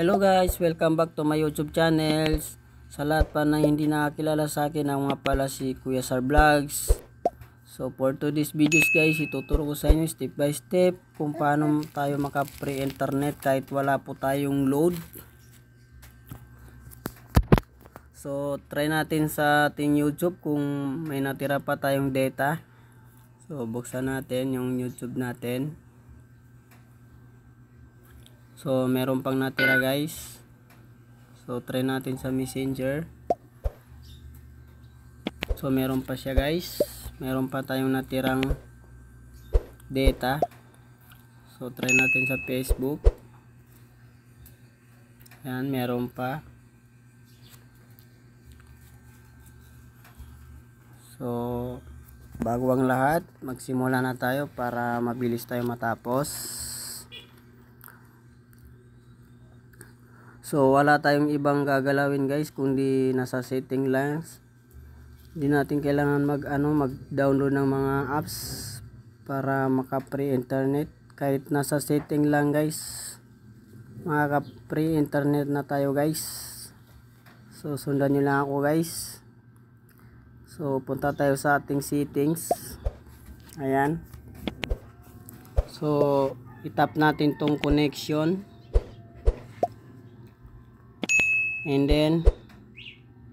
Hello guys, welcome back to my YouTube channels. Sa lahat pa na hindi nakakilala sa akin, ang mga pala si Kuya Sar Vlogs. So for today's videos guys, ituturo ko sa inyo step by step kung paano tayo maka-free internet kahit wala po tayong load. So try natin sa ating YouTube kung may natira pa tayong data. So buksan natin yung YouTube natin. So meron pang natira guys. So try natin sa Messenger. So meron pa siya guys. Meron pa tayong natirang data. So try natin sa Facebook. Yan, meron pa. So bago ang lahat, magsimula na tayo para mabilis tayo matapos. So wala tayong ibang gagalawin guys kundi nasa setting lang. Hindi natin kailangan mag-download ng mga apps para maka-free internet. Kahit nasa setting lang guys, makaka-free internet na tayo guys. So sundan nyo lang ako guys. So punta tayo sa ating settings. Ayan. So itap natin tong connection. And then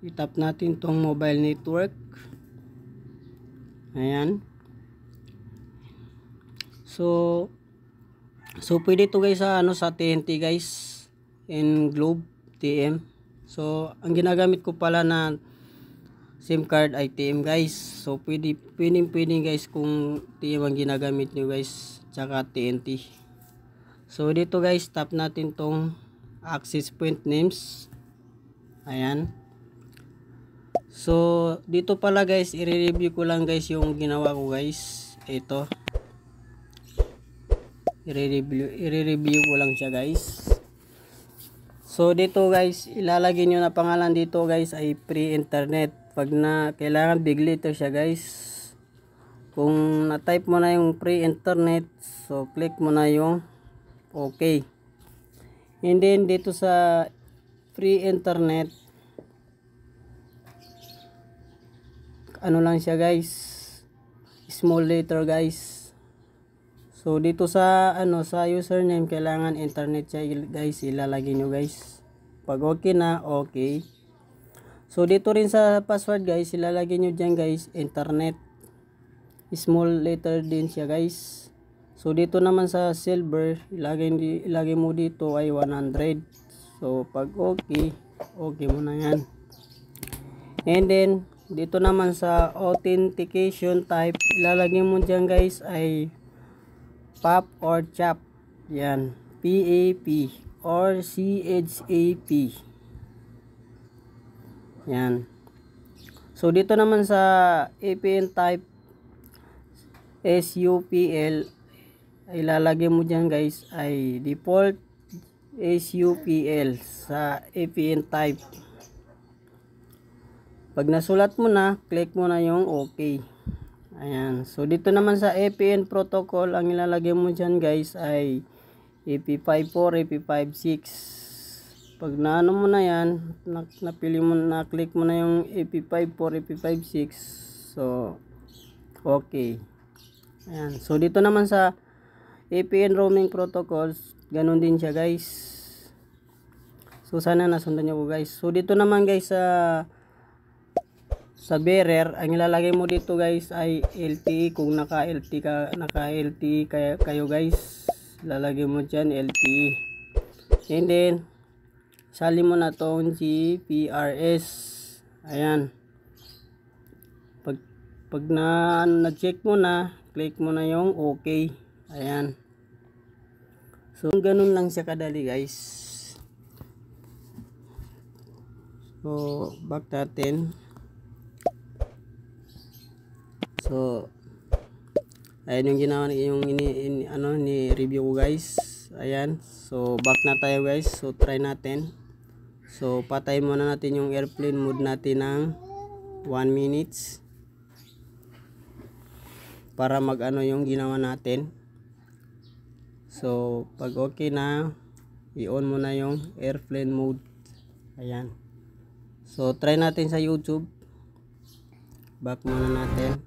itap natin tong mobile network. Ayan. So pwede to guys sa sa TNT guys and Globe TM. So ang ginagamit ko pala na SIM card ay TM guys. So pwede guys kung TM ang ginagamit nyo guys, tsaka TNT. So dito guys, tap natin tong access point names. Ayan. So dito pala guys, i-review ko lang guys yung ginawa ko guys. Ito, i-review ko lang siya guys. So dito guys, ilalagay nyo na pangalan dito guys ay free internet. Pag na kailangan big letter siya guys. Kung na-type mo na yung free internet, so click mo na yung okay. And then dito sa free internet, ano lang siya guys, small letter guys. So dito sa sa username, kailangan internet siya guys, ilalagay nyo guys. Pag okay na, okay. So dito rin sa password guys, ilalagay nyo dyan guys, internet, small letter din siya guys. So dito naman sa silver, ilagay mo dito ay 100. So pag okay mo na yan. And then dito naman sa authentication type, ilalagay mo dyan guys ay PAP or CHAP. Yan, PAP or CHAP. Yan. So dito naman sa APN type, SUPL, ilalagay mo dyan guys ay default SUPL sa APN type. Pag nasulat mo na, click mo na yung okay. Ayan. So dito naman sa APN protocol, ang ilalagay mo dyan guys ay AP54, AP56. Pag naano mo na yan, napili mo na, click mo na yung AP54, AP56. So okay. Ayan. So dito naman sa APN roaming protocols, ganun din siya guys. So sana nasundan nyo ko guys. So dito naman guys sa bearer, ang ilalagay mo dito guys ay LTE. Kung naka LTE kayo guys, ilalagay mo dyan LTE. And then sali mo na tong GPRS. Ayan. Pag na-check mo na, click mo na yung okay. Ayan. So ganun lang siya kadali guys. So back natin. So ayan yung ginawa ni review ko guys. Ayan. So back na tayo guys. So try natin. So patay muna natin yung airplane mode natin ng 1 minutes para yung ginawa natin. So pag okay na, i-on mo na yung airplane mode. Ayan. So try natin sa YouTube. Back muna natin.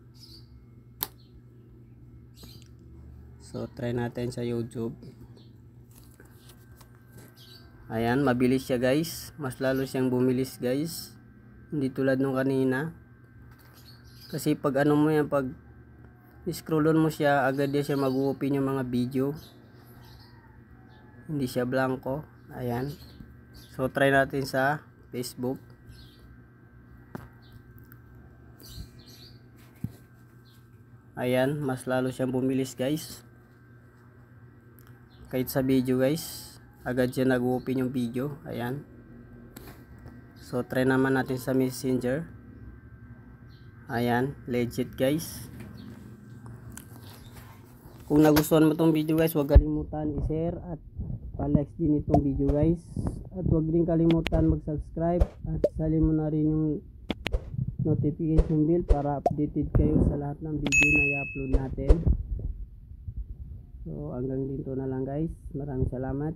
So try natin sa YouTube. Ayan, mabilis siya guys. Mas lalo siyang bumilis guys. Hindi tulad nung kanina. Kasi pag ano mo yan, pag scrollon mo siya, agad siya mag-open yung mga video. Hindi siya blanco. Ayan. So try natin sa Facebook. Ayan, mas lalo siyang bumilis guys. Kahit sa video guys, agad siya nag-open yung video. Ayan. So try naman natin sa Messenger. Ayan, legit guys. Kung nagustuhan mo tong video guys, huwag kalimutan i-share at pa-like din itong video guys. At huwag din kalimutan mag-subscribe at salin mo na rin yung notification bell para updated kayo sa lahat ng video na i-upload natin. So hanggang dito na lang guys. Maraming salamat.